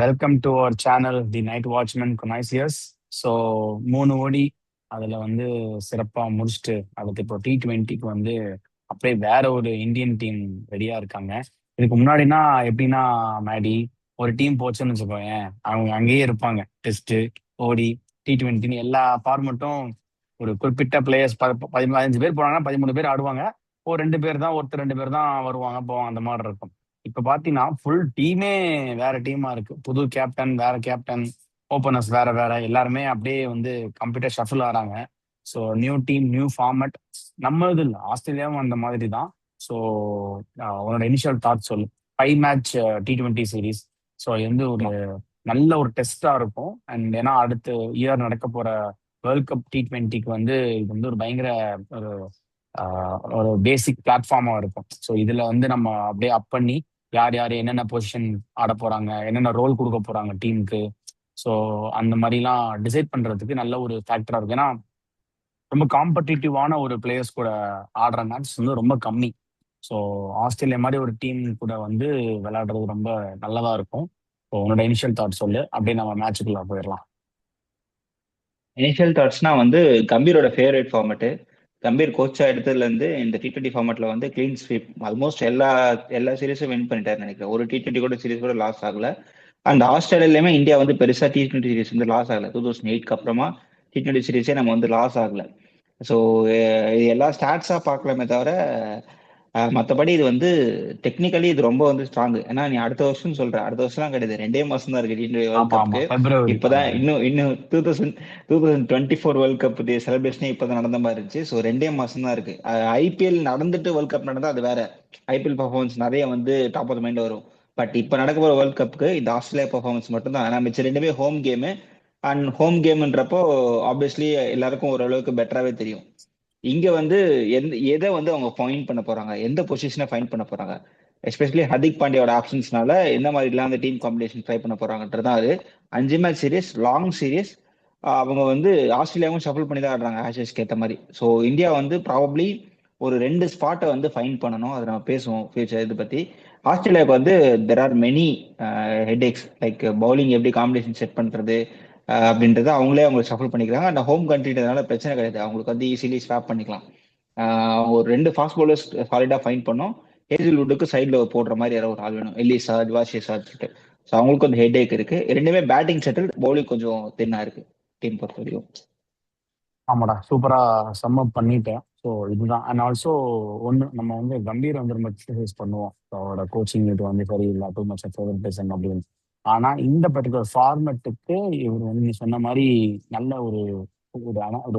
Welcome to our channel the night watchman connoisseurs. So 3 ODI அதில் வந்து சிறப்பாக முடிச்சுட்டு அதுக்கு இப்போ T20க்கு வந்து அப்படியே வேற ஒரு இந்தியன் டீம் ரெடியா இருக்காங்க. இதுக்கு முன்னாடினா எப்படின்னா மேடி ஒரு டீம் போச்சுன்னு வச்சுக்கோங்க, அவங்க அங்கேயே இருப்பாங்க. டெஸ்ட், ஓடி, T20ன்னு எல்லா ஃபார்மட்டும் ஒரு குறிப்பிட்ட பிளேயர்ஸ் 15 பேர் போனாங்கன்னா 13 பேர் ஆடுவாங்க. ஒரு 2 பேர் தான், ஒருத்தர் 2 பேர் தான் வருவாங்க போவாங்க, அந்த மாதிரி இருக்கும். இப்ப பாத்தீங்கன்னா ஃபுல் டீமே வேற டீமா இருக்கு. புது கேப்டன், வேற கேப்டன், ஓப்பனர்ஸ் வேற வேற, எல்லாருமே அப்படியே வந்து கம்ப்யூட்டர் ஷஃபிள் ஆறாங்க. So new team, new format. நம்ம இது இல்லை, ஆஸ்திரேலியாவும் அந்த மாதிரி தான். ஸோ உன்னோட இனிஷியல் தாட் சொல்லு. 5 மேட்ச் T20 சீரீஸ். ஸோ இது வந்து ஒரு நல்ல ஒரு டெஸ்டா இருக்கும். அண்ட் ஏன்னா அடுத்த இயர் நடக்க போற வேர்ல்ட் கப் T20க்கு வந்து இது வந்து ஒரு பயங்கர ஒரு ஒரு பேசிக் பிளாட்ஃபார்மா இருக்கும். ஸோ இதுல வந்து நம்ம அப்படியே அப் பண்ணி யார் யார் என்னென்ன பொசிஷன் ஆட போறாங்க, என்னென்ன ரோல் கொடுக்க போறாங்க டீமுக்கு, ஸோ அந்த மாதிரிலாம் டிசைட் பண்றதுக்கு நல்ல ஒரு ஃபேக்டரா இருக்கு. ஏன்னா ரொம்ப காம்படிட்டிவான ஒரு பிளேயர்ஸ் கூட ஆடுற மேட்ச் வந்து ரொம்ப கம்மி. ஸோ ஆஸ்திரேலியா மாதிரி ஒரு டீம் கூட வந்து விளையாடுறது ரொம்ப நல்லதா இருக்கும். ஸோ உன்னோட இனிஷியல் தாட் சொல்லு, அப்படியே நம்ம மேட்சுக்குள்ள போயிடலாம். இனிஷியல் தாட்ஸ்னா வந்து கம்பீரோட ஃபேவரட் ஃபார்மேட்டு. கம்பீர் கோச்சா எடுத்ததுல இருந்து இந்த T20 ஃபார்மேட்ல வந்து கிளீன் ஸ்வீப் ஆல்மோஸ்ட் எல்லா சீரீஸும் வின் பண்ணிட்டாருன்னு நினைக்கிறேன். ஒரு T20 கூட சீரீஸ் கூட லாஸ் ஆகல. அண்ட் ஆஸ்திரேலியாலுமே இந்தியா வந்து பெருசா T20 சீரீஸ் வந்து லாஸ் ஆகல. 2008க்கு அப்புறமா T20 சீரீஸே நம்ம வந்து லாஸ் ஆகல. ஸோ எல்லா ஸ்டாட்ஸா பார்க்கலாமே தவிர மற்றபடி இது வந்து டெக்னிக்கலி இது ரொம்ப வந்து ஸ்ட்ராங். ஏன்னா நீ அடுத்த வருஷம் சொல்ற, அடுத்த வருஷம்லாம் கிடையாது, 2 மாசம் தான் இருக்கு T20 வேர்ல்ட் ஆமா ஆமா, கப்புக்கு. பிப்ரவரி இப்பதான் ஆமா. இன்னும் இன்னும் 2024 வேர்ல்ட் கப் செலிப்ரேஷனே இப்பதான் நடந்த மாதிரி இருந்துச்சு. ஸோ 2 மாசம் தான் இருக்கு. ஐபிஎல் நடந்துட்டு வேர்ல்ட் கப் நடந்தா அது வேற. ஐபிஎல் பர்ஃபார்மன்ஸ் நிறைய வந்து டாப் ஆஃப் மைண்ட் வரும். பட் இப்ப நடக்க போற வேர்ல்ட் கப்புக்கு இந்த ஆஸ்திரேலியா பர்ஃபார்மன்ஸ் மட்டும் தான். ஏன்னா மிச்சம் ரெண்டுமே ஹோம் கேமு. அண்ட் ஹோம் கேம்ன்றப்போ ஆப்வியஸ்லி எல்லாருக்கும் ஓரளவுக்கு பெட்டராகவே தெரியும். இங்க வந்து எதை வந்து அவங்க ஃபைன் பண்ண போறாங்க, எந்த பொசிஷனை ஃபைன் பண்ண போறாங்க, எஸ்பெஷலி ஹர்திக் பாண்டியாவோட ஆப்ஷன்ஸ்னால எந்த மாதிரிலாம் அந்த டீம் காம்பினேஷன் ட்ரை பண்ண போறாங்கன்றதான் அது. 5 மேட்ச் சீரீஸ், லாங் சீரீஸ். அவங்க வந்து ஆஸ்திரேலியாவும் ஷஃபிள் பண்ணி தான் ஆடுறாங்க ஆஷஸ்க்கு ஏற்ற மாதிரி. ஸோ இந்தியா வந்து ப்ராபப்ளி ஒரு 2 ஸ்பாட்டை வந்து ஃபைன் பண்ணணும். அதை நம்ம பேசுவோம் ஃபியூச்சர் இது பத்தி. ஆஸ்திரேலியாவுக்கு வந்து there are many headaches, like bowling எப்படி காம்பினேஷன் செட் பண்றது அப்படின்றத அவங்களே அவங்களுக்கு ஷஃபிள் பண்ணிக்கிறாங்க. அந்த ஹோம் கண்ட்ரின்றதுனால பிரச்சனை கிடையாது, அவங்களுக்கு வந்து ஈஸிலி ஸ்வாப் பண்ணிக்கலாம். ஒரு 2 ஃபாஸ்ட் பவுலர்ஸ் சாலிடா ஃபைன் பண்ணோம். ஹேசில்வுட்டுக்கு சைடில் போடுற மாதிரி யாரோ ஒரு ஆள் வேணும், எல்லிசா திவாஷியஸா சொல்லிட்டு. ஸோ அவங்களுக்கு வந்து ஹெட் ஏக் இருக்கு. ரெண்டுமே பேட்டிங் செட்டில், பவுலிங் கொஞ்சம் தின்னா இருக்கு டீம் பொறுத்த வரைக்கும். ஆமாடா, சூப்பரா சம் அப் பண்ணிட்டேன். ஸோ இதுதான். அண்ட் ஆல்சோ ஒன்று, நம்ம வந்து கம்பீர் வந்து ரொம்ப கிரிட்டிசைஸ் பண்ணுவோம், So, அவரோட கோச்சிங் இது வந்து சரியில்லை, டூ மச் ஃபேவரட்டிசம் அப்படின்னு. ஆனா இந்த பர்டிகுலர் ஃபார்மெட்டுக்கு இவர் வந்து நீ சொன்ன மாதிரி நல்ல ஒரு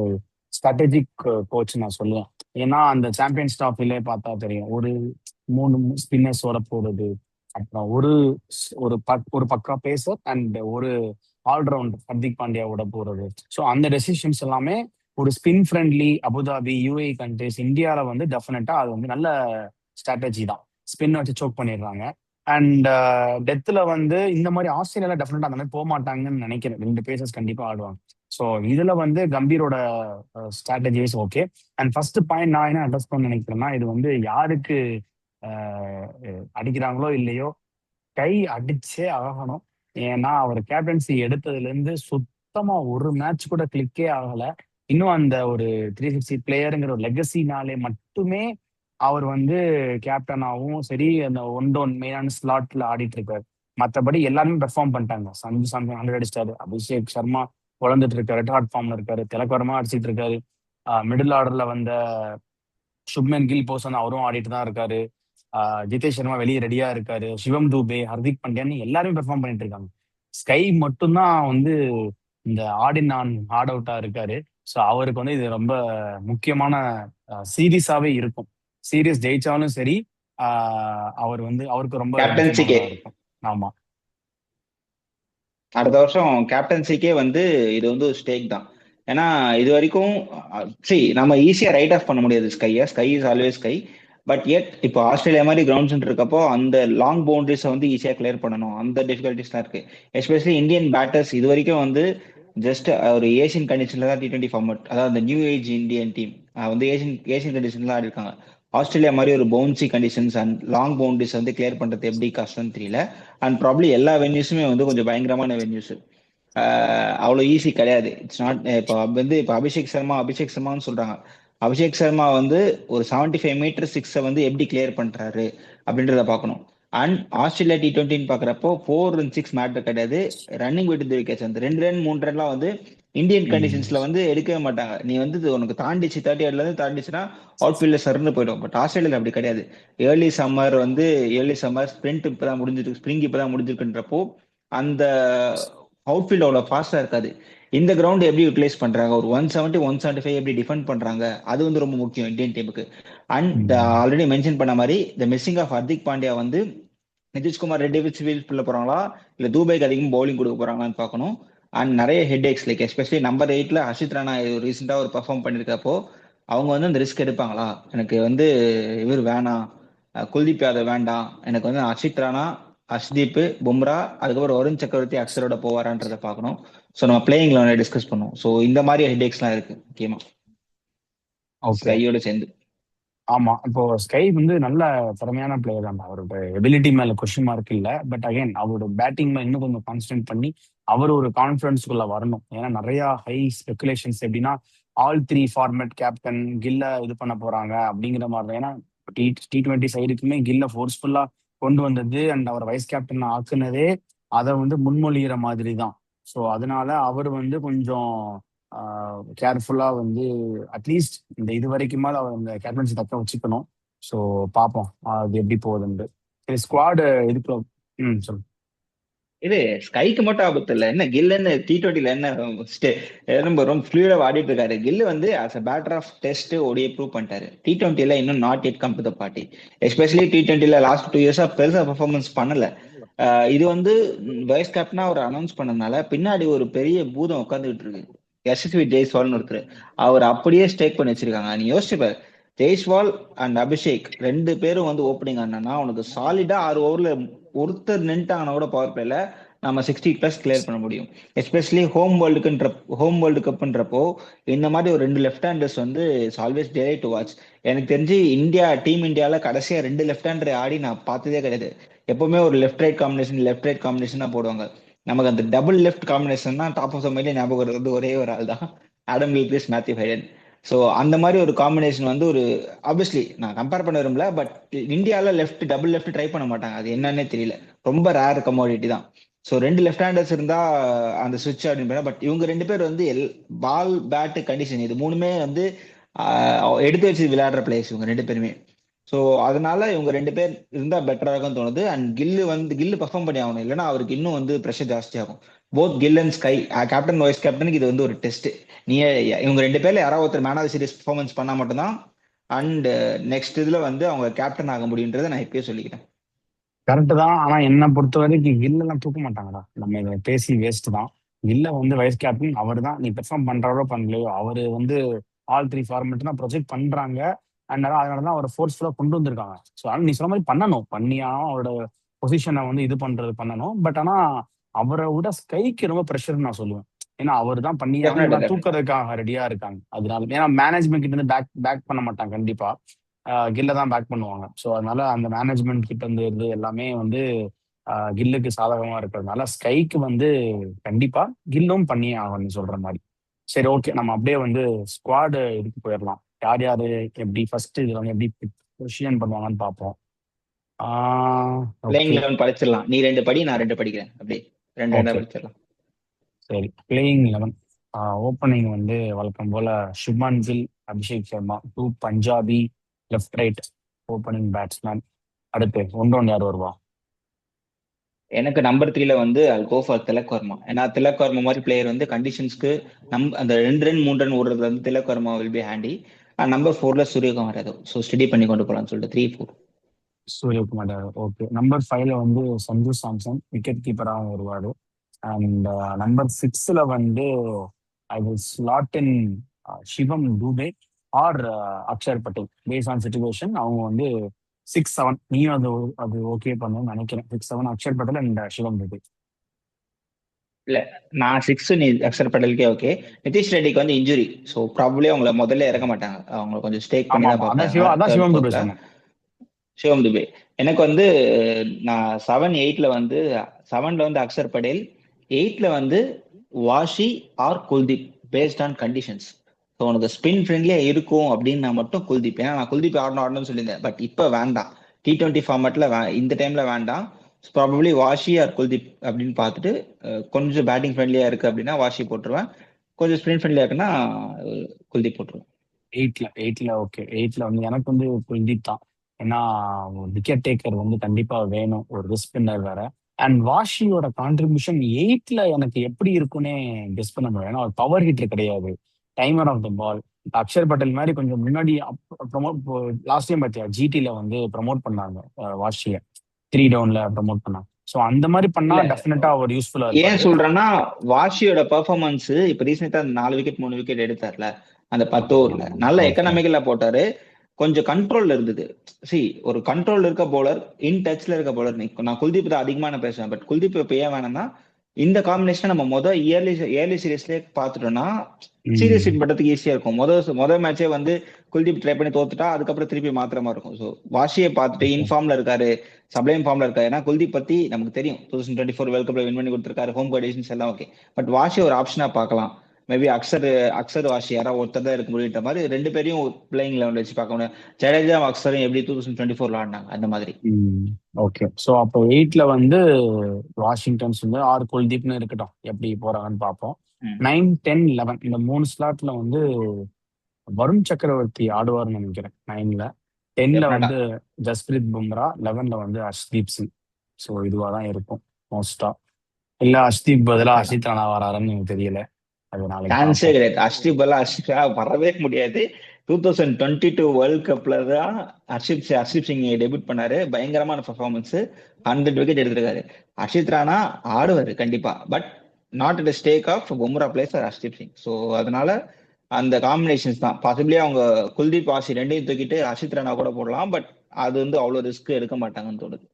ஒரு ஸ்ட்ராட்டஜிக் கோச் நான் சொல்லுவேன். ஏன்னா அந்த சாம்பியன்ஸ் ட்ராஃபிலே பார்த்தா தெரியும், ஒரு 3 ஸ்பின்னர்ஸோட போடுறது, அப்புறம் ஒரு பக்கா பேசர் அண்ட் ஒரு ஆல்ரவுண்டர் ஹர்திக் பாண்டியாவோட போறது. ஸோ அந்த டெசிஷன்ஸ் எல்லாமே ஒரு spin friendly Abu Dhabi, UAE countries, இந்தியாவில் வந்து டெஃபினட்டா அது வந்து நல்ல ஸ்ட்ராட்டஜி தான். ஸ்பின் வச்சு சோக் பண்ணிடுறாங்க. அண்ட் டெத்தில் வந்து இந்த மாதிரி ஆஸ்திரேலியால டெஃபினட்டா அந்த மாதிரி போக மாட்டாங்கன்னு நினைக்கிறேன். 2 பேசஸ் கண்டிப்பா ஆடுவாங்க. ஸோ இதுல வந்து கம்பீரோட strategies okay. And first point நான் என்ன அட்ரஸ் பண்ண நினைக்கிறேன்னா, இது வந்து யாருக்கு அடிக்கிறாங்களோ இல்லையோ கை அடிச்சே ஆகணும். ஏன்னா அவர் கேப்டன்சி எடுத்ததுல இருந்து சுத்தமா ஒரு மேட்ச் கூட கிளிக்கே ஆகல. இன்னும் அந்த ஒரு 360 பிளேயருங்கிற ஒரு லெகசினாலே மட்டுமே அவர் வந்து கேப்டனாகவும் சரி, அந்த ஒன் டவுன் மெயினான ஸ்லாட்ல ஆடிட்டு இருக்காரு. மற்றபடி எல்லாருமே பெர்ஃபார்ம் பண்ணிட்டாங்க. சஞ்சு சாம்சன் 100 அடிச்சிட்டாரு, அபிஷேக் சர்மா குழந்துட்டு இருக்காரு, ரெட் ஹாட் ஃபார்ம்ல இருக்காரு, திலக்கரமா அடிச்சிட்டு இருக்காரு. மிடில் ஆர்டர்ல வந்த சுப்மன் கில் போசன் அவரும் ஆடிட்டு தான் இருக்காரு. ஜிதேஷ் சர்மா வெளியே ரெடியா இருக்காரு, சிவம் தூபே, ஹர்திக் பாண்டியான்னு எல்லாருமே பெர்ஃபார்ம் பண்ணிட்டு இருக்காங்க. ஸ்கை மட்டும்தான் வந்து இந்த ஆடின் ஆன் ஆட் அவுட்டா இருக்காரு. ஸோ அவருக்கு வந்து இது ரொம்ப முக்கியமான சீரீஸாவே இருக்கும். சீரீஸ் ஜெயிச்சாலும் சரி, அவர் வந்து அவருக்கு ரொம்ப கேப்டன்சிக்கே முக்கியமானதா இருக்கும். ஆமா. அடுத்த வருஷம் கேப்டன்சிக்கே வந்து இது வந்து ஒரு ஸ்டேக் தான். ஏன்னா இது வரைக்கும் சரி நம்ம ஈஸியா ரைட் ஆஃப் பண்ண முடியாது ஸ்கையை. Sky is always Sky. But at இப்போ ஆஸ்திரேலியா மாதிரி கிரவுண்ட் சென்டர் இருக்கப்போ அந்த லாங் பவுண்டரிஸை வந்து ஈஸியாக கிளியர் பண்ணணும், அந்த டிஃபிகல்ட்டிஸ்லாம் இருக்கு. எஸ்பெஷலி இந்தியன் பேட்டர்ஸ் இது வரைக்கும் வந்து ஜஸ்ட் ஒரு ஏஷியன் கண்டிஷன்ல தான் T20 ஃபார்மட், அதாவது அந்த நியூ ஏஜ் இந்தியன் டீம் வந்து ஏஷியன் கண்டிஷன்ல ஆடி இருக்காங்க. ஆஸ்திரேலியா மாதிரி ஒரு bouncy conditions and long boundaries வந்து கிளியர் பண்றது எப்படி கஷ்டம்னு தெரியல. அண்ட் ப்ராப்ளி எல்லா வென்யூஸுமே வந்து கொஞ்சம் பயங்கரமான வென்யூஸ். அவ்வளோ ஈஸி கிடையாது. It's not. இப்போ அபிஷேக் சர்மான்னு சொல்றாங்க. அபிஷேக் சர்மா வந்து ஒரு 75 மீட்டர் சிக்ஸை வந்து எப்படி கிளியர் பண்றாரு அப்படின்றத பார்க்கணும். அண்ட் ஆஸ்திரேலியா T20 பாக்குறப்போ 4 and 6 மேட்டர் கிடையாது. ரன்னிங் விட்டு விக்கெட்ஸ் வந்து 2 ரன் 3 ரன்லாம் வந்து இந்தியன் கண்டிஷன்ஸ்ல வந்து எடுக்கவே மாட்டாங்க. நீ வந்து இது உனக்கு தாண்டிச்சு 38ல இருந்து தாண்டிச்சுன்னா அவுட் ஃபீல்ட்ல சர்ன்னு போயிடும். பட் ஆஸ்திரேலியால அப்படி கிடையாது. ஏர்லி சம்மர் ஸ்பிரிண்ட் இப்பதான் முடிஞ்சிருக்கு, ஸ்ப்ரிங் இப்பதான் முடிஞ்சிருக்குன்றப்போ அந்த அவுட்ஃபீல்ட் அவ்வளோ ஃபாஸ்டா இருக்காது. இந்த கிரவுண்ட் எப்படி யூட்டிலைஸ் பண்றாங்க, ஒரு 170 175 எப்படி டிஃபெண்ட் பண்றாங்க, அது வந்து ரொம்ப முக்கியம் இந்தியன் டீமுக்கு. அண்ட் ஆல்ரெடி மென்ஷன் பண்ண மாதிரி the missing of Hardik Pandya வந்து நிதிஷ்குமார் ரெட்டி வச்சு ஃபீல்ட் போறாங்களா இல்ல துபாய்க்கு அதிகமாக பவுலிங் கொடுக்க போறாங்களான்னு பார்க்கணும். அண்ட் நிறைய headaches like especially number 8ல ஹர்ஷித் ராணா ரீசெண்டா ஒரு பெர்ஃபார்ம் பண்ணிருக்கப்போ அவங்க வந்து அந்த ரிஸ்க் எடுப்பாங்களா, எனக்கு வந்து இவர் வேணாம், குல்தீப் யாதவ் வேண்டாம், எனக்கு வந்து ஹர்ஷித் ராணா, ஹர்ஷ்தீப், பும்ரா, அதுக்கப்புறம் வருண் சக்கரவர்த்தி அக்ஷரோட போவாரான்றத பார்க்கணும். ஸோ நம்ம பிளேயிங் லெவனை டிஸ்கஸ் பண்ணுவோம். ஸோ இந்த மாதிரி ஹெட்ஏக்ஸ்லாம் இருக்கு முக்கியமா ஓகே. ஸ்கையோட சேர்ந்து. ஆமா, இப்போ ஸ்கை வந்து நல்ல திறமையான பிளேயர் தான். அவரோட எபிலிட்டி மேல கொஸ்டின் மார்க் இல்ல. பட் அகைன் அவரோட பேட்டிங் மேல இன்னும் கொஞ்சம் கான்சன்ட்ரேட் பண்ணி அவர் ஒரு கான்பிடன்ஸ்குள்ள வரணும். ஏன்னா நிறைய ஹை ஸ்பெகுலேஷன்ஸ் எப்படின்னா all 3 ஃபார்மேட் கேப்டன் கில்ல இது பண்ண போறாங்க அப்படிங்கிற மாதிரி தான். ஏன்னா T20 சைடுக்குமே கில்ல ஃபோர்ஸ்ஃபுல்லா கொண்டு வந்தது அண்ட் அவர் வைஸ் கேப்டன் ஆக்குனதே அதை வந்து முன்மொழிகிற மாதிரி தான். ஸோ அதனால அவர் வந்து கொஞ்சம் கேர்ஃபுல்லா வந்து அட்லீஸ்ட் இந்த இது வரைக்குமாவது அவர் அந்த கேப்டன்சி தக்க வச்சுக்கணும். ஸோ பார்ப்போம் அது எப்படி போகுதுன்னு. சரி, ஸ்குவாடு இதுக்கு சொல்லு. இது ஸ்கைக்கு மட்டும் ஆபத்து இல்லை, என்ன கில்லுன்னு T20ல என்ன ரொம்ப ரொம்ப ஃப்ளூயிடா ஆடிட்டு இருக்காரு. கில்லு வந்து as a batter of test ஓடியை ப்ரூவ் பண்ணிட்டாரு. T20ல இன்னும் not yet come to the party. Especially T20ல லாஸ்ட் 2 இயர்ஸா பெருசா பெர்ஃபார்மன்ஸ் பண்ணல. இது வந்து வைஸ் கேப்டனா அவர் அனௌன்ஸ் பண்ணதுனால பின்னாடி ஒரு பெரிய பூதம் உட்காந்துட்டு இருக்கு. யசஸ்வி ஜெய்ஸ்வால்னு ஒருத்தர், அவர் அப்படியே ஸ்டேக் பண்ணி வச்சிருக்காங்க. நீ யோசிச்சுப்பார், ஜெய்ஸ்வால் அண்ட் அபிஷேக் 2 பேரும் வந்து ஓப்பனிங் ஆனா உனக்கு சாலிடா 6 ஓவர்ல ஒருத்தர் நின்ட்டாங்கன்னா கூட பவர் பிளேல நம்ம 60+ கிளியர் பண்ண முடியும். எஸ்பெஷலி ஹோம் வேர்ல்டு கப்ன்றப்போ இந்த மாதிரி ஒரு 2 லெஃப்ட் ஹேண்டர்ஸ் வந்து ஆல்வேஸ் டே டு வாட்ச். எனக்கு தெரிஞ்சு டீம் இந்தியால கடைசியா 2 லெஃப்ட் ஹேண்டர் ஆடி நான் பார்த்ததே கிடையாது. எப்பவுமே ஒரு லெஃப்ட் ரைட் காம்பினேஷன் தான் போடுவாங்க. நமக்கு அந்த டபுள் லெஃப்ட் காம்பினேஷன் தான் டாப் ஆஃப் த மைண்ட்ல ஞாபகம் வருது. ஒரே ஒரு ஆள் தான், ஆடம் கில்கிறிஸ்ட், மேத்யூ ஹைடன். ஸோ அந்த மாதிரி ஒரு காம்பினேஷன் வந்து ஒரு ஆப்வியஸ்லி நான் கம்பேர் பண்ண விரும்பல. பட் இந்தியாவில் டபுள் லெஃப்ட் ட்ரை பண்ண மாட்டாங்க. அது என்னன்னே தெரியல, ரொம்ப ரேர் கமோடிட்டி தான். ஸோ 2 லெஃப்ட் ஹேண்டர்ஸ் இருந்தா அந்த சுவிட்ச் அப்படின்னு. பட் இவங்க 2 பேர் வந்து பால் பேட் கண்டிஷன் இது 3மே வந்து எடுத்து வச்சு விளையாடுற பிளேயர்ஸ் இவங்க 2 பேருமே. ஸோ அதனால இவங்க 2 பேர் இருந்தா பெட்டரா இருக்கும்னு தோணுது. அண்ட் கில்லு பெர்ஃபார்ம் பண்ணி ஆகணும், இல்லைன்னா அவருக்கு இன்னும் வந்து ப்ரெஷர் ஜாஸ்தி ஆகும். Both Gill and Sky, captain vice கேப்டனுக்கு இது வந்து ஒரு டெஸ்ட். நீ இவங்க 2 பேர்ல யாராவது ஒருத்தர் man of the series performance பண்ணா மட்டும்தான் அண்ட் நெக்ஸ்ட் இதுல வந்து அவங்க கேப்டன் ஆக முடியுன்றதை நான் இப்பயே சொல்லிக்கிறேன். கரெக்ட் தான். ஆனா என்னை பொறுத்த வரைக்கும் கில்லெல்லாம் தூக்க மாட்டாங்கடா. நம்ம இதை பேசி வேஸ்ட் தான். கில்ல வந்து வைஸ் கேப்டன் அவர் தான். நீ பெர்ஃபார்ம் பண்றாரோ பண்ணலையோ அவர் வந்து all 3 ஃபார்மேட் தான் ப்ரொஜெக்ட் பண்றாங்க. அண்ட் அதனாலதான் அவரை ஃபோர்ஸ்ஃபுல்லா கொண்டு வந்திருக்காங்க. ஸோ அதனால நீ சொன்ன மாதிரி பண்ணணும், பண்ணியாலும் அவரோட பொசிஷனை வந்து இது பண்றது பண்ணணும். பட் ஆனா அவரை விட ஸ்கைக்கு ரொம்ப ப்ரெஷர் நான் சொல்லுவேன். ஏன்னா அவர் தான் பண்ணியாகணும், டெஃபினட்டா இல்லைன்னா டெஃபினட்டா தூக்கறதுக்காக ரெடியா இருக்காங்க. அதனால ஏன்னா மேனேஜ்மெண்ட் கிட்ட இருந்து பேக் பேக் பண்ண மாட்டாங்க கண்டிப்பா. கில்ல தான் பேக் பண்ணுவாங்க. ஸோ அதனால அந்த மேனேஜ்மெண்ட் கிட்ட இருந்து இது எல்லாமே வந்து கில்லுக்கு சாதகமா இருக்கிறதுனால ஸ்கைக்கு வந்து கண்டிப்பா கில்லும் பண்ணியே ஆகும் நீ சொல்ற மாதிரி. சரி, ஓகே, நம்ம அப்படியே வந்து ஸ்குவாடு இதுக்கு போயிடலாம். யார் யாரு எப்படி ஃபர்ஸ்ட் இதுல வந்து எப்படி பொசிஷன் பண்ணுவாங்கன்னு பார்ப்போம். Playing okay. 11 படிச்சிடலாம். நீ 2 படி, நான் 2 படிக்கிறேன், அப்படியே 2 ஓகே, படிச்சிடலாம். சரி. பிளேயிங் 11 ஓப்பனிங் வந்து வழக்கம் போல Shubman Gill, Abhishek Sharma, 2 Punjabi, left right opening batsman. அடுத்து ஒன்று யார் வருவா? எனக்கு நம்பர் 3ல வந்து I'll go for Tilak Verma. ஏன்னா திலக் வர்மா மாதிரி பிளேயர் வந்து கண்டிஷன்ஸ்க்கு அந்த 2 ரன் 3 ரன் ஓடுறதுல வந்து Tilak Varma will be handy. Number 4ல சூரியகுமார் யாதவ். ஸோ ஸ்டடி பண்ணி கொண்டு போகலாம்னு சொல்லிட்டு 3-4. சூரியகுமார். ஓகே. நம்பர் 5ல வந்து சஞ்சு சாம்சன் விக்கெட் கீப்பராகவும் வருவாரு. அண்ட் நம்பர் 6ல வந்து I will slot in Shivam Dube or Axar Patel. Base on situation அவங்க வந்து 6-7 நீயும் அது அது ஓகே பண்ணுன்னு நினைக்கிறேன். 6-7 அக்ஷர் பட்டேல் அண்ட் சிவம் டூபே. இல்ல, நான் சிக்ஸ் நீ அக்ஷர் பட்டேலுக்கே ஓகே. நிதிஷ் ரெட்டிக்கு வந்து இன்ஜுரி, ஸோ ப்ராபப்ளி அவங்கள முதல்ல இறக்க மாட்டாங்க. அவங்க கொஞ்சம் ஸ்டேக் பண்ணி ஆமா தான் ஆமா, அதான் பார்ப்பாங்க சிவா, அதான் தேர்ட் சிவம் துபே ஃபோர்த்ல. சொன்னேன். சிவம் துபே. எனக்கு வந்து நான் 7-8ல வந்து 7ல வந்து அக்ஷர் படேல், 8ல வந்து Washi or Kuldeep based on conditions. So உனக்கு ஸ்பின் ஃப்ரெண்ட்லியா இருக்கும் அப்படின்னா மட்டும் குல்தீப். ஏன்னா நான் குல்தீப் ஆடணும்னு சொல்லியிருந்தேன், பட் இப்போ வேண்டாம். T20 ஃபார்மேட்ல இந்த டைம்ல வேண்டாம். ப்ராபப்ளி வாஷி ஆர் குல்தீப் அப்படின்னு பார்த்துட்டு கொஞ்சம் பேட்டிங் ஃப்ரெண்ட்லியா இருக்கு அப்படின்னா வாஷி போட்டுருவேன். கொஞ்சம் ஸ்பின் ஃப்ரெண்ட்லியா இருக்குன்னா குல்தீப் போட்டுருவேன். எயிட்ல ஓகே. எயிட்ல வந்து எனக்கு வந்து குல்தீப் தான். ஏன்னா விக்கெட் டேக்கர் வந்து கண்டிப்பா வேணும், ஒரு ஸ்பின்னர் வேற. அண்ட் வாஷியோட கான்ட்ரிபியூஷன் எயிட்ல எனக்கு எப்படி இருக்குன்னே கெஸ் பண்ண முடியும். ஏன்னா ஒரு பவர் ஹிட்டர் கிடையாது, டைமர் ஆஃப் த பால். அக்ஷர் பட்டேல் மாதிரி கொஞ்சம் முன்னாடி ப்ரொமோட், லாஸ்ட் டைம் பார்த்தியா ஜிடில வந்து ப்ரமோட் பண்ணாங்க வாஷிய, 3 டவுன்ல ப்ரமோட் பண்ணாங்க. ஸோ அந்த மாதிரி பண்ணா இல்ல, டெஃபினட்டா அவர் யூஸ்ஃபுல்லா ஏன் இருப்பாரு. சொல்றேன்னா வாஷியோட பெர்ஃபார்மன்ஸ் இப்ப ரீசெண்டா 4 விக்கெட் 3 விக்கெட் எடுத்தார்ல அந்த 10 ஓவர்ல, நல்ல ஓகே. எக்கனாமிக்கலா போட்டாரு. கொஞ்சம் கண்ட்ரோல்ல இருந்தது. சி, ஒரு கண்ட்ரோல் இருக்க பவுலர், இன் டச்ல இருக்க பவுலர். நான் குல்தீப் தான் அதிகமா நான் பேசுவேன், பட் குல்தீப் இப்ப ஏன் வேணும்னா இந்த காம்பினேஷன் நம்ம இயர்லி இயர்லி சீரீஸ்லயே பார்த்துட்டோம்னா சீரியஸ் ம். வின் பண்றதுக்கு ஈஸியா இருக்கும். மேட்சே வந்து குல்தீப் ட்ரை பண்ணி தோத்துட்டா அதுக்கப்புறம் திருப்பி மாத்திர மாதிரி இருக்கும். ஸோ வாஷியை பார்த்துட்டு ஓகே. இன்ஃபார்ம்ல இருக்காரு, சப்ளைம் ஃபார்ம்ல இருக்காரு. ஏன்னா குல்தீப் பத்தி நமக்கு தெரியும், 2024 வேர்ல்ட் கப்ல வின் பண்ணி கொடுத்திருக்காரு, ஹோம் கண்டிஷன்ஸ் எல்லாம் ஓகே. பட் வாஷி ஒரு ஆப்ஷனா பார்க்கலாம். மேபி அக்சர் அக்சர் வாஷி யாராவது ஒருத்தர் தான் இருக்க முடியுன்ற மாதிரி ரெண்டு பேரையும் பிளேயிங் லெவல் வச்சு பார்க்க முடியும். ஜடேஜா அக்சரும் எப்படி 2024 ஆடினாங்க அந்த மாதிரி. ஓகே. ஸோ அப்போ எயிட்ல வந்து வாஷிங்டன்ஸ் வந்து ஆறு குல்தீப்னு இருக்கட்டும், எப்படி போறாங்கன்னு பார்ப்போம். ம். 9, 10, 11 இந்த 3 ஸ்லாட்ல வந்து வருண் சக்கரவர்த்தி ஆடுவார்னு நினைக்கிறேன். 9ல, 10ல டெஃபினட்டா. வந்து ஜஸ்பிரீத் பும்ரா, 11ல வந்து ஹர்ஷ்தீப் சிங். ஸோ இதுவா தான் இருக்கும் மோஸ்டா. இல்ல ஹர்ஷ்தீப் பதிலா டெஃபினட்டா ஹர்ஷித் ராணா வராருன்னு எனக்கு தெரியல, அது நாளைக்கு சான்ஸே பார்ப்போம். கிடையாது. அஷ்டிப் வரவே முடியாது. 2022 வேர்ல்ட் கப்ல தான் ஹர்ஷிப் சிங் டெபியூட் பண்ணாரு. பயங்கரமான பெர்ஃபார்மன்ஸ், 100 விக்கெட் எடுத்திருக்காரு. ஹர்ஷித் ராணா ஆடுவாரு கண்டிப்பா, but not at stake of Bumrah plays Arshdeep Singh. So அதனால அந்த காம்பினேஷன்ஸ் தான் பாசிபிளி. அவங்க குல்தீப் வாஷி ரெண்டையும் தூக்கிட்டு ஹர்ஷித் ராணா கூட போடலாம், பட் அது வந்து அவ்வளவு ரிஸ்க் எடுக்க மாட்டாங்கன்னு தோணுது.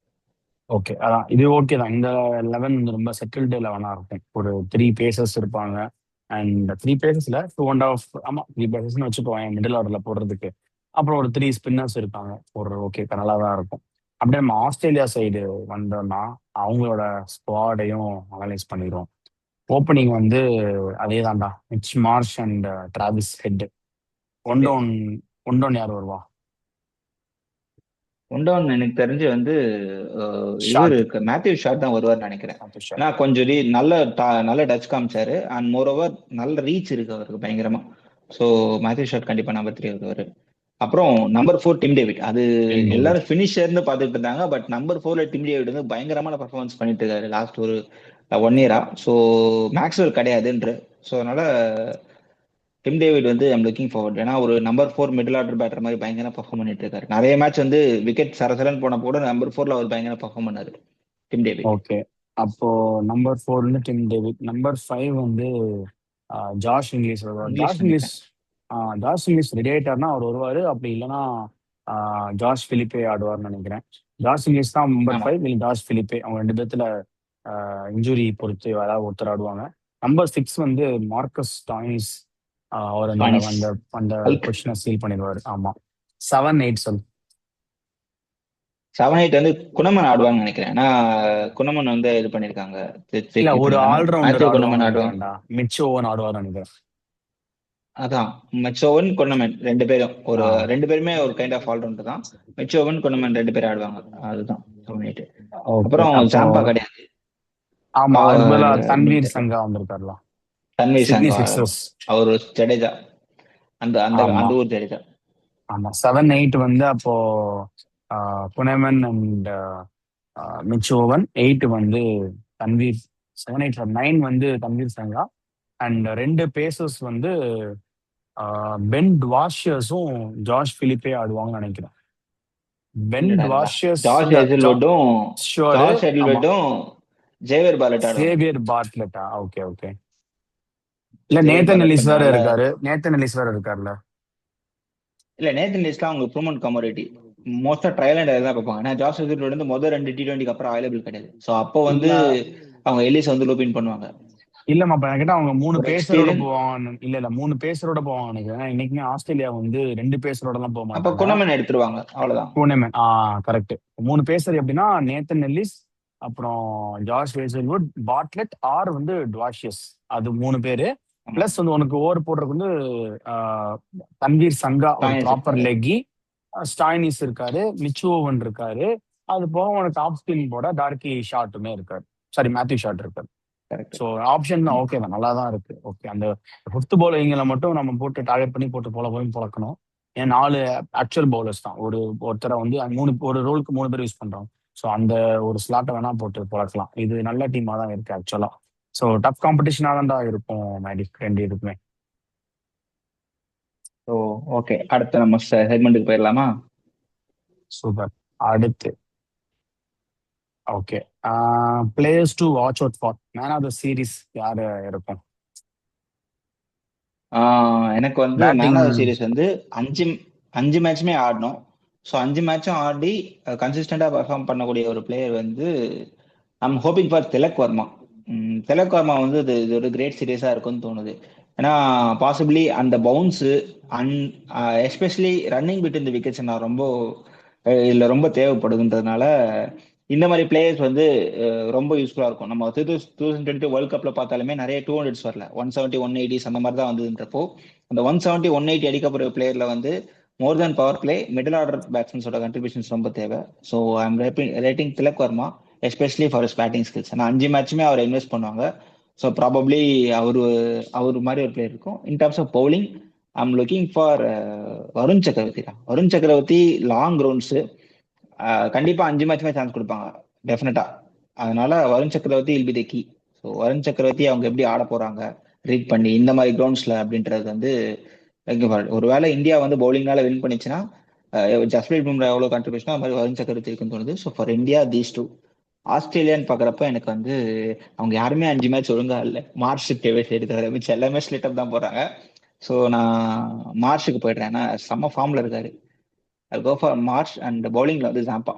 ஓகே, அதான் இது ஓகே தான். இந்த 11 வந்து ரொம்ப செட்டில்டு 11ஆ இருக்கும். ஒரு 3 பேசர்ஸ் இருப்பாங்க. அண்ட் 3 பேசஸ்ல 2.5, ஆமா 3 பேசஸ்ன்னு வச்சுக்கோங்க மிடில் ஆர்டர்ல போடுறதுக்கு. அப்புறம் ஒரு 3 ஸ்பின்னர்ஸ் இருப்பாங்க. ஒரு ஓகே, நல்லா தான் இருக்கும். அப்படியே நம்ம ஆஸ்திரேலியா சைடு வந்தோம்னா அவங்களோட ஸ்குவாடையும் அனலைஸ் பண்ணிடுவோம். ஓப்பனிங் வந்து அதே தான்டா, Mitch Marsh and Travis Head. One okay. Down, one down யார் வருவா? ஒன் எனக்கு தெரிஞ்சு வந்து இவர் ஷாட். இருக்கு, மேத்யூ ஷாட் தான் வருவார்னு நினைக்கிறேன். அப்போ ஏன்னா ஷாட். கொஞ்சம் நல்ல டச் காமிச்சாரு, அண்ட் மோர் ஓவர் நல்ல ரீச் இருக்கு அவருக்கு பயங்கரமா. ஸோ மேத்யூ ஷாட் கண்டிப்பா நம்பர் 3 வருவாரு. அப்புறம் நம்பர் 4 டிம் டேவிட். அது டேவிட். எல்லாரும் ஃபினிஷர்னு பார்த்துட்டு இருந்தாங்க, பட் நம்பர் 4ல டிம் டேவிட் வந்து பயங்கரமான பர்ஃபார்மன்ஸ் பண்ணிட்டு இருக்காரு லாஸ்ட் ஒரு 1 இயரா. ஸோ மேக்ஸ்வெல் கிடையாதுன்ற. ஸோ அதனால டிம் டேவிட் வந்து ஐம் லுக்கிங் ஃபார்வர்ட். ஏன்னா ஒரு நம்பர் 4 மிடில் ஆர்டர் பேட்டர் மாதிரி பயங்கர பர்ஃபார்ம் பண்ணிட்டு இருக்காரு. நிறைய மேட்ச் வந்து விக்கெட் சரசரன்னு போன கூட நம்பர் 4ல அவர் பயங்கர பர்ஃபார்ம் பண்ணாரு டிம் டேவிட். ஓகே. அப்போ நம்பர் 4 வந்து டிம் டேவிட். நம்பர் 5 வந்து ஜாஷ் இங்கிலீஷ் வருவார். இங்கிலீஷ் நினைக்கிறேன். ஜாஷ் இங்கிலீஷ் ரெடி ஆயிட்டாருன்னா அவர் வருவாரு. அப்படி இல்லைன்னா ஜாஷ் பிலிப்பே ஆடுவார்னு நினைக்கிறேன். ஜாஷ் இங்கிலீஷ் தான் நம்பர் ஆமா. 5 இல்லை ஜாஷ் பிலிப்பே, அவங்க 2 பேத்துல இன்ஜுரி பொறுத்து யாராவது ஒருத்தர் ஆடுவாங்க. நம்பர் 6 வந்து மார்க்கஸ் டாயினிஸ். அவர் அந்த ஸ்பானிஷ் அந்த அந்த ஹல்க். பொசிஷனை சீல் பண்ணிடுவாரு. ஆமா. 7, 8 சொல். 7-8 வந்து குணமன் ஆடுவான்னு நினைக்கிறேன். ஏன்னா குணமன் வந்து இது பண்ணிருக்காங்க, இல்ல, இது ஒரு பண்ணிருக்காங்க. ஆல்ரவுண்டர் மேத்யூ குணமன் ஆடுவாங்கன்னு ஆடுவாங்க. நினைக்கிறேன்டா. மிச் ஓவன் ஆடுவார்னு நினைக்கிறேன். அதான் மெச்சோவன் குணமன் ரெண்டு பேரும் ஆ, ரெண்டு பேருமே ஒரு கைண்ட் ஆஃப் ஆல்ரவுண்டர் தான். மெச்சோவன் குணமன் ரெண்டு பேரும் ஆடுவாங்க. அதுதான் 7-8. ஓகே. அப்புறம் அப்போ ஜாம்பா கிடையாது. ஆமா, அதுக்கு பதிலா அப்படின்னு தன்வீர் தெரியல. சங்கா வந்திருக்காருலாம். தன்வீர் சிட்னி சங்கா, சிக்ஸர்ஸ். அவர் ஜடேஜா, அந்த அந்த ஆமா அந்த ஊர் ஜடேஜா. ஆமா. 7, 8 வந்து அப்போ புனேமன் அண்ட் மிச் ஓவன். 8 வந்து தன்வீர். 7, 8, 9 வந்து தன்வீர் சங்கா. அண்ட் 2 பேசர்ஸ் வந்து பென் வாஷியர்ஸும் ஜாஷ் பிலிப்பே ஆடுவாங்கன்னு நினைக்கிறேன். பென் இல்லடா இல்லடா, வாஷியர்ஸ் ஜார்ஜ் இல்ல ஹெசல்வுட்டும் ஷுவரு. ஜார்ஜ் ஆமா. ஹெசல்வுட்டும் ஜேவியர் பாலட் ஆடுவாங்க. சேவியர் பார்ட்லெட்டா? Okay okay. இல்ல ஜேவியர் நேத்தன் பாலட் எலிஸ் கொஞ்சம் வேற நல்ல. இருக்காரு. நேத்தன் எலிஸ் வேற இருக்காருல்ல. இல்ல, நேத்தன் லிஸ்ட்லாம் அவங்க ப்ரூவன் கமோடிட்டி. மோஸ்டா ட்ரையல் அண்ட் தான் பார்ப்பாங்க. ஏன்னா ஜார்ஜ் ஹெசல்வுட் வந்து முதல் 2 T20க்கு அப்புறம் அவைலபிள் கிடையாது. ஸோ அப்போ வந்து இல்ல அவங்க எல்லிஸ் வந்து லூப் இன் பண்ணுவாங்க. இல்லம்மா இப்ப என்கிட்ட அவங்க 3 ஒரு பேசரோட எக்ஸ்பீரியன்ஸ். போவாங்க. இல்ல 3 பேசரோட போவாங்க நினைக்கிறேன். ஏன்னா இன்னைக்குமே ஆஸ்திரேலியா வந்து 2 பேசரோட எல்லாம் போக அப்ப மாட்டாங்க. குணமன் எடுத்துருவாங்க, அவ்வளவுதான். பூனேமேன் கரெக்ட். 3 பேசர் எப்படின்னா நேத்தன் நெல்லிஸ், அப்புறம் ஜார்ஜ் ஹேசல்வுட், பாட்லெட் ஆர் வந்து டுவாஷியஸ். அது 3 பேரு. ஆமா, பிளஸ் வந்து உனக்கு ஓவர் போடுறதுக்கு வந்து ஆஹ், தன்வீர் சங்கா ஒரு ஸ்டாயினிஸ் ப்ராப்பர் இருக்காரு. லெக்கி, ஸ்டாய்னிஸ் இருக்காரு, மிச்சுவன் இருக்காரு. அது போக உனக்கு ஆஃப் ஸ்பின் போட டார்கி ஷாட்டுமே இருக்காரு. சாரி, மேத்யூ ஷாட் இருக்காரு. கரெக்ட். ஸோ ஆப்ஷன் தான் ஓகே தான், நல்லா தான் இருக்கு. ஓகே, அந்த ஃபிஃப்த் பவுலர்களை மட்டும் நம்ம போட்டு டார்கெட் பண்ணி போட்டு போய் பழக்கணும். ஏன் 4 ஆக்சுவல் பவுலர்ஸ் தான், ஒருத்தரை வந்து ஒரு ரோலுக்கு 3 பேர் யூஸ் பண்றோம். ஸோ அந்த ஒரு ஸ்லாட்டை வேணா போட்டு பழக்கலாம். இது நல்ல டீமா தான் இருக்கு ஆக்சுவலா. ஸோ டஃப் காம்படிஷனா தான்டா இருக்கும் மேடிக் 2 இதுக்குமே. ஸோ ஓகே, அடுத்து நம்ம செக்மெண்ட்டுக்கு போயிடலாமா? சூப்பர். அடுத்து okay, players to watch out for man of the series யாரு இருக்கும்? எனக்கு வந்து man batting. Of the series வந்து அஞ்சு அஞ்சு மேட்சுமே ஆடணும். ஸோ 5 மேட்சும் ஆடி கன்சிஸ்டண்டா பெர்ஃபார்ம் பண்ணக்கூடிய ஒரு பிளேயர் வந்து I'm hoping for Tilak Varma. Tilak Varma வந்து இது ஒரு கிரேட் சீரியஸா இருக்கும்னு தோணுது. ஏன்னா பாசிபிளி அந்த bounce and especially running between the wickets நான் ரொம்ப இதுல ரொம்ப தேவைப்படுதுன்றதுனால இந்த மாதிரி பிளேயர்ஸ் வந்து ரொம்ப யூஸ்ஃபுல்லா இருக்கும். நம்ம 2022 வேர்ல்ட் கப்ல பார்த்தாலுமே நிறைய 200s வரல, 170 180s அந்த மாதிரி தான் வந்ததுன்றப்போ அந்த 170 180 அடிக்கப்படுற பிளேயர்ல வந்து more than power play middle order பேட்ஸ்மேன்ஸோட கண்ட்ரிபியூஷன்ஸ் ரொம்ப தேவை. So I'm rating Tilak Varma especially for his batting skills. ஆனால் 5 மேட்சுமே அவர் இன்வெஸ்ட் பண்ணுவாங்க. ஸோ ப்ராபப்ளி அவரு அவர் மாதிரி ஒரு பிளேயர் இருக்கும். In terms of bowling I'm looking for Varun Chakravarthy தான். வருண் சக்கரவர்த்தி லாங் ரவுண்ட்ஸ் கண்டிப்பா 5 மேட்ச்மே சான்ஸ் கொடுப்பாங்க டெஃபினட்டா. அதனால Varun Chakravarthy will be the key. So Varun Chakravarthy அவங்க எப்படி ஆட போறாங்க ரீட் பண்ணி இந்த மாதிரி கிரவுண்ட்ஸ்ல அப்படின்றது வந்து ஒருவேளை இந்தியா வந்து பவுலிங்னால வின் பண்ணிச்சுன்னா ஜஸ்பிரீத் பும்ரா எவ்வளவு கான்ட்ரிபியூஷனோ அது மாதிரி வருண் சக்கரவர்த்தி இருக்குன்னு தோணுது. So for India these two. ஆஸ்திரேலியான்னு பாக்குறப்ப எனக்கு வந்து அவங்க யாருமே 5 மேட்ச் ஒழுங்கா இல்லை. மார்ஷ் டேவிஸ் எடுக்கிறாரு, மிச்சம் எல்லாமே ஸ்லிட் அப் தான் போடுறாங்க. ஸோ நான் மார்ஷுக்கு போயிடுறேன். ஏன்னா செம்ம ஃபார்ம்ல இருக்காரு. ஐ கோ ஃபார் மார்ஷ் அண்ட் பவுலிங்ல வந்து ஜாம்பா.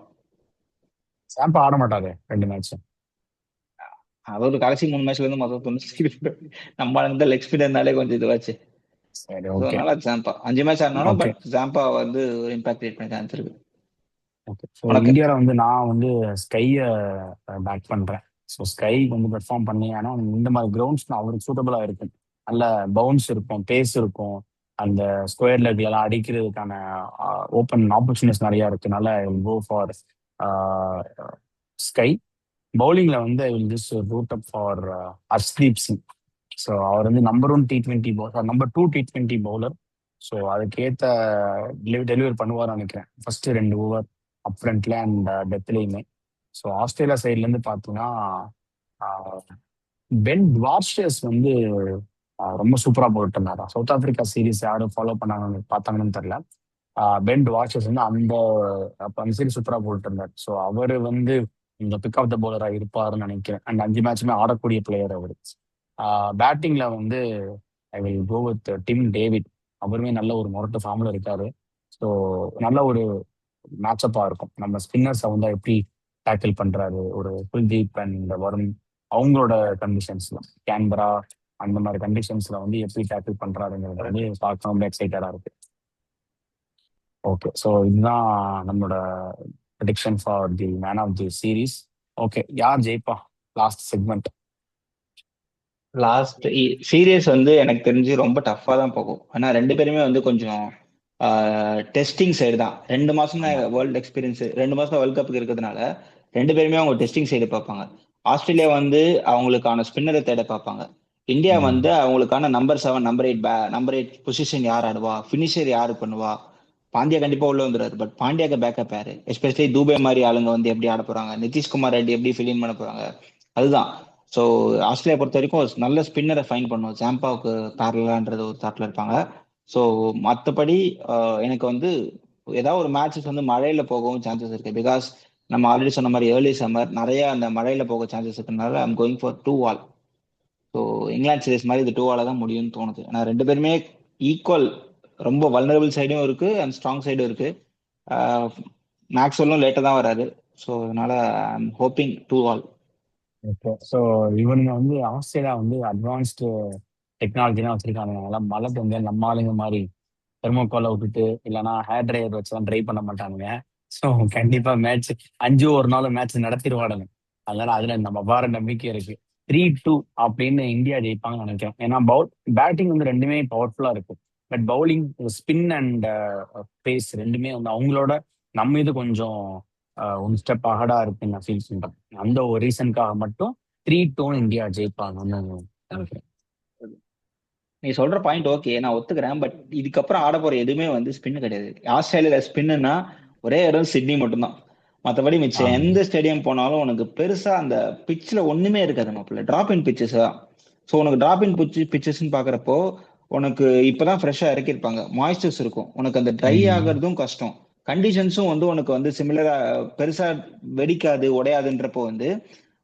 சாம்பா ஆட மாட்டாரு 2 மேட்ச். அதாவது கடைசி 3 மேட்ச்ல இருந்து மொத்தம் 96 நம்ம இந்த லெக் ஸ்பின் இருந்தாலே கொஞ்சம் இதுவாச்சு. சரி, ஸோ ஓகே. அதனால ஜாம்பா 5 மேட்ச் ஆடினாலும் ஓகே. பட் ஜாம்பா வந்து ஒரு இம்பாக்ட் கிரியேட் பண்ண சான்ஸ் இருக்கு. ஓகே. ஸோ உனக்கு இந்தியாவில் வந்து நான் வந்து ஸ்கையை பேக் பண்றேன். ஸோ ஸ்கை வந்து பெர்ஃபார்ம் பண்ணி, ஏன்னா இந்த மாதிரி கிரவுண்ட்ஸ் அவருக்கு சூட்டபிளா இருக்கும். நல்ல பவுன்ஸ் இருக்கும், பேஸ் இருக்கும், அந்த ஸ்கொயர் லெக்ல எல்லாம் அடிக்கிறதுக்கான ஓப்பன் ஆப்பர்ச்சுனிட்டிஸ் நிறைய இருக்கனால கோ ஃபார் ஸ்கை. பவுலிங்ல வந்து I will just root up for Harshdeep Singh. So அவர் வந்து number 1 T20 bowler, number 2 T20 bowler. So அதுக்கேற்ற டெலிவரி பண்ணுவார்னு நினைக்கிறேன். ஃபர்ஸ்ட் 2 ஓவர் அப் ஃப்ரண்ட்ல அண்ட் டெத்லையுமே. ஸோ ஆஸ்திரேலியா சைட்ல இருந்து பார்த்தீங்கன்னா பென் வார்ஷஸ் வந்து ரொம்ப சூப்பரா போட்டு இருந்தாரா. சவுத் ஆப்பிரிக்கா சீரிஸ் யாரும் ஃபாலோ பண்ணாங்கன்னு பார்த்தாங்கன்னு தெரியல. பென் வார்ஷஸ் வந்து அந்த சீரிஸ் சூப்பரா போட்டு இருந்தார். ஸோ அவரு வந்து இந்த பிக் ஆஃப் த பவுலரா இருப்பாருன்னு நினைக்கிறேன். அண்ட் 5 மேட்சுமே ஆடக்கூடிய பிளேயர் அவரு. பேட்டிங்ல வந்து I will go with Tim David. அவருமே நல்ல ஒரு மொரட்டு ஃபார்ம்ல இருக்காரு. ஸோ நல்ல ஒரு மேட்சப்பா இருக்கும். நம்ம ஸ்பின்னர்ஸ் வந்து எப்படி டேக்கிள் பண்றாரு, ஒரு குல்தீப் அண்ட் வருண் அவங்களோட கண்டிஷன்ஸ்ல, கேன்பரா அந்த மாதிரி கண்டிஷன்ஸ்ல வந்து எப்படி டேக்கிள் பண்றாருங்கிறது வந்து பார்க்க ரொம்ப எக்ஸைட்டடா இருக்கு. ஓகே, ஸோ இதுதான் நம்மளோட prediction for the man of the series. Okay, யார் ஜெயிப்பா லாஸ்ட் செக்மெண்ட்? லாஸ்ட் சீரியஸ் வந்து எனக்கு தெரிஞ்சு ரொம்ப டஃப்பா தான் போகும். ஆனா 2 பேருமே வந்து கொஞ்சம் டெஸ்டிங் சைடு தான். 2 மாசம் தான் ஆமா. வேர்ல்டு எக்ஸ்பீரியன்ஸ், 2 மாசம் வேர்ல்ட் கப்புக்கு இருக்கிறதுனால 2 பேருமே அவங்க டெஸ்டிங் சைடு பார்ப்பாங்க. ஆஸ்திரேலியா வந்து அவங்களுக்கான ஸ்பின்னரை தேட பார்ப்பாங்க. இந்தியா ம். வந்து அவங்களுக்கான நம்பர் 7 நம்பர் 8 பொசிஷன் யார் ஆடுவா, பினிஷர் யாரு பண்ணுவா. பாண்டியா கண்டிப்பா உள்ள வந்துடுறாரு, பட் பாண்டியாக்கு பேக்கப் யாரு, எஸ்பெஷலி தூபே மாதிரி ஆளுங்க வந்து எப்படி ஆட போறாங்க, நிதிஷ்குமார் ரெட்டி எப்படி ஃபில் பண்ண போறாங்க, அதுதான். ஸோ ஆஸ்திரேலியா பொறுத்த வரைக்கும் ஒரு நல்ல ஸ்பின்னரை ஃபைன் பண்ணும், ஜாம்பாவுக்கு பேரலான்றது ஒரு தாட்ல இருப்பாங்க. ஸோ மற்றபடி எனக்கு வந்து ஏதாவது ஒரு மேட்சஸ் வந்து மழையில போகவும் சான்சஸ் இருக்கு. பிகாஸ் நம்ம ஆல்ரெடி சொன்ன மாதிரி ஏர்லி சம்மர் நிறைய அந்த மழையில போக சான்சஸ் இருக்கிறதுனால I'm going for 2-all. So England series மாதிரி இது 2-all தான் முடியும்னு தோணுது. ஏன்னா 2 பேருமே ஈக்குவல், ரொம்ப வல்னரபிள் சைடும் இருக்கு அண்ட் ஸ்ட்ராங் சைடும் இருக்கு. மேக்ஸ்வெல்லும் லேட்டாக தான் வராரு. ஸோ அதனால I'm hoping 2-all. Okay. So இவனுங்க வந்து ஆஸ்திரேலியா வந்து அட்வான்ஸ்டு டெக்னாலஜிலாம் வச்சிருக்காங்க. அதனால மழை பெஞ்சா நம்ம ஆளுங்க மாதிரி தெர்மோகோலை விட்டுட்டு இல்லைன்னா ஹேர் ட்ரையர் வச்சுலாம் ட்ரை பண்ண மாட்டானுங்க. ஸோ கண்டிப்பா மேட்ச் 5 ஓவர் மேட்ச் நடத்திடுவானுங்க. அதனால அதுல நம்ம பார நம்பிக்கை இருக்கு. 3-2 அப்படின்னு இந்தியா ஜெயிப்பாங்கன்னு நினைக்கிறேன். ஏன்னா பேட்டிங் வந்து ரெண்டுமே பவர்ஃபுல்லா இருக்கு. But bowling spin and pace ரெண்டுமே வந்து அவங்களோட நம்ம இது கொஞ்சம் ஒன் ஸ்டெப் அகடா இருக்குன்னு நான் ஃபீல் பண்றேன். அந்த ஒரு ரீசனுக்காக மட்டும் 3-2 இந்தியா ஜெயிப்பாங்கன்னு நினைக்கிறேன். நீ சொல்ற பாயிண்ட் ஓகே, நான் ஒத்துக்கிறேன். பட் இதுக்கப்புறம் ஆட போற எதுவுமே வந்து ஸ்பின் கிடையாது. ஆஸ்திரேலியால ஸ்பின்னுனா ஒரே இடம் சிட்னி மட்டும்தான். மற்றபடி மிச்சம் ஆஹ் எந்த ஸ்டேடியம் போனாலும் உனக்கு பெருசா அந்த பிட்ச்ல ஒண்ணுமே இருக்காது மாப்பிள்ள. டிராப் இன் பிச்சஸ் தான். ஸோ உனக்கு டிராப் இன் பிச்சஸ்ன்னு பாக்குறப்போ உனக்கு இப்பதான் ஃப்ரெஷ்ஷா இறக்கியிருப்பாங்க, மாய்ஸ்டர்ஸ் இருக்கும், உனக்கு அந்த ட்ரை உம் ஆகுறதும் கஷ்டம். கண்டிஷன்ஸும் வந்து உனக்கு வந்து சிமிலரா பெருசா வெடிக்காது உடையாதுன்றப்போ வந்து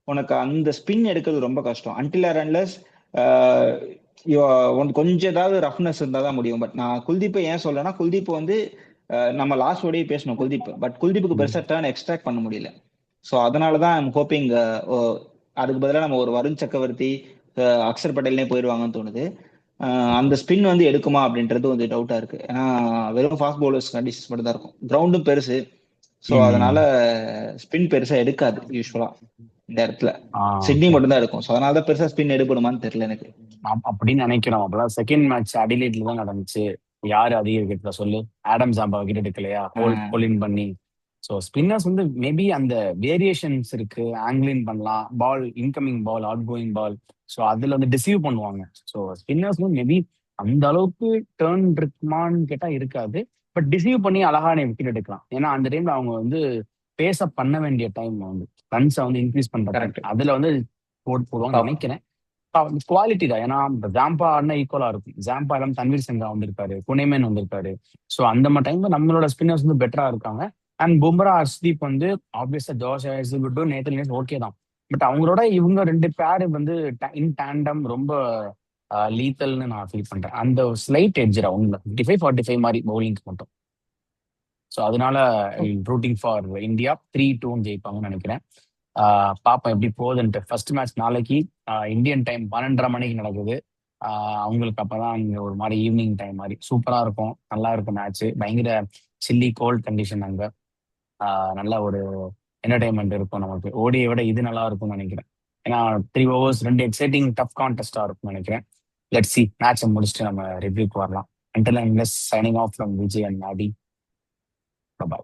உனக்கு அந்த ஸ்பின் எடுக்கிறது ரொம்ப கஷ்டம். அன்டில் ஆர் அன்லெஸ் உனக்கு கொஞ்சம் ஏதாவது ரஃப்னஸ் இருந்தால் தான் முடியும். பட் நான் குல்தீப்பை ஏன் சொல்றேன்னா, குல்தீப் வந்து நம்ம லாஸ்ட் ஓடே பேசணும் குல்தீப், பட் குல்தீப்புக்கு உம் பெருசா டர்ன் எக்ஸ்ட்ராக்ட் பண்ண முடியல. ஸோ அதனால தான் ஐம் ஹோப்பிங் அதுக்கு பதிலாக நம்ம ஒரு வருண் சக்கரவர்த்தி, அக்ஷர் பட்டேல்னே போயிடுவாங்கன்னு தோணுது. அந்த ஸ்பின் வந்து எடுக்குமா அப்படின்றது வந்து டவுட்டா இருக்கு. ஏன்னா வெறும் ஃபாஸ்ட் பவுலர்ஸ் கண்டிஷன்ஸ் மட்டும் தான் இருக்கும், கிரவுண்டும் பெருசு. ஸோ அதனால உம் ஸ்பின் பெருசா எடுக்காது யூஸ்வலா இந்த இடத்துல. Sydney okay. மட்டும் தான் இருக்கும். ஸோ அதனால தான் பெருசா ஸ்பின் எடுக்கணுமான்னு தெரியல எனக்கு. அப்படின்னு நினைக்கிறோம். அப்பதான் செகண்ட் மேட்ச் அடிலேட்ல தான் நடந்துச்சு. யாரு அதிக விக்கெட்ல சொல்லு? ஆடம் ஜாம்பா விக்கெட் எடுக்கலையா? ஹோல்ட் பண்ணி. ஸோ ஸ்பின்னர்ஸ் வந்து மேபி அந்த வேரியேஷன்ஸ் இருக்கு. ஆங்கிளிங் பண்ணலாம், ball incoming ball, out going ball. So அதுல வந்து டிசீவ் பண்ணுவாங்க. ஸோ ஸ்பின்னர்ஸ் வந்து மேபி அந்த அளவுக்கு டேர்ன் இருக்குமான்னு கேட்டா இருக்காது. பட் டிசீவ் பண்ணி அழகான விக்கெட் எடுக்கலாம். ஏன்னா அந்த டைம்ல அவங்க வந்து பேஸ் அப் பண்ண வேண்டிய டைம் வந்து ரன்ஸை வந்து இன்க்ரீஸ் பண்ற டைம். கரெக்ட். அதுல வந்து போடுவாங்கன்னு நினைக்கிறேன். குவாலிட்டி தான். ஏன்னா ஜாம்பா ஆடினா ஈக்குவலா இருக்கும். ஜாம்பா இல்லாம தன்வீர் சங்கா வந்திருக்காரு, புனேமேன் வந்திருக்காரு. ஸோ அந்த மாதிரி டைம்ல நம்மளோட ஸ்பின்னர்ஸ் வந்து பெட்டரா இருக்காங்க. அண்ட் பும்ரா, ஹர்ஷ்தீப் வந்து ஆப்வியஸா ஜோஷ் ஹேசல்வுட், நேத்தன் லின்ஸ் ஓகே தான். பட் அவங்களோட இவங்க ரெண்டு பேர் வந்து இன் டேண்டம் ரொம்ப லீத்தல்னு நான் ஃபீல் பண்றேன். அந்த ஸ்லைட் எட்ஜ் ரவுண்ட்ல 55-45 மாதிரி பவுலிங்க்கு மட்டும். ஸோ அதனால ரூட்டிங் ஃபார் இந்தியா 3-2 ஜெயிப்பாங்கன்னு நினைக்கிறேன். பாப்போம் எப்படி போகுதுன்ட்டு. ஃபர்ஸ்ட் மேட்ச் நாளைக்கு இந்தியன் டைம் 12:30 மணிக்கு நடக்குது. அவங்களுக்கு அப்பதான் இங்க ஒரு மாதிரி ஈவினிங் டைம் மாதிரி சூப்பரா இருக்கும். நல்லா இருக்கும் மேட்ச். பயங்கர சில்லி கோல்ட் கண்டிஷன் அங்க. நல்ல ஒரு என்டர்டைன்மெண்ட் இருக்கும் நமக்கு. ஓடியை விட இது நல்லா இருக்கும்னு நினைக்கிறேன். ஏன்னா 3 overs ரெண்டு எக்ஸைட்டிங் டஃப் கான்டெஸ்டா இருக்கும்னு நினைக்கிறேன். லெட்ஸ் சி மேட்சை முடிச்சுட்டு நம்ம ரிவ்யூக்கு வரலாம். Until and unless, signing off from Vijay and Nadi. Bye bye.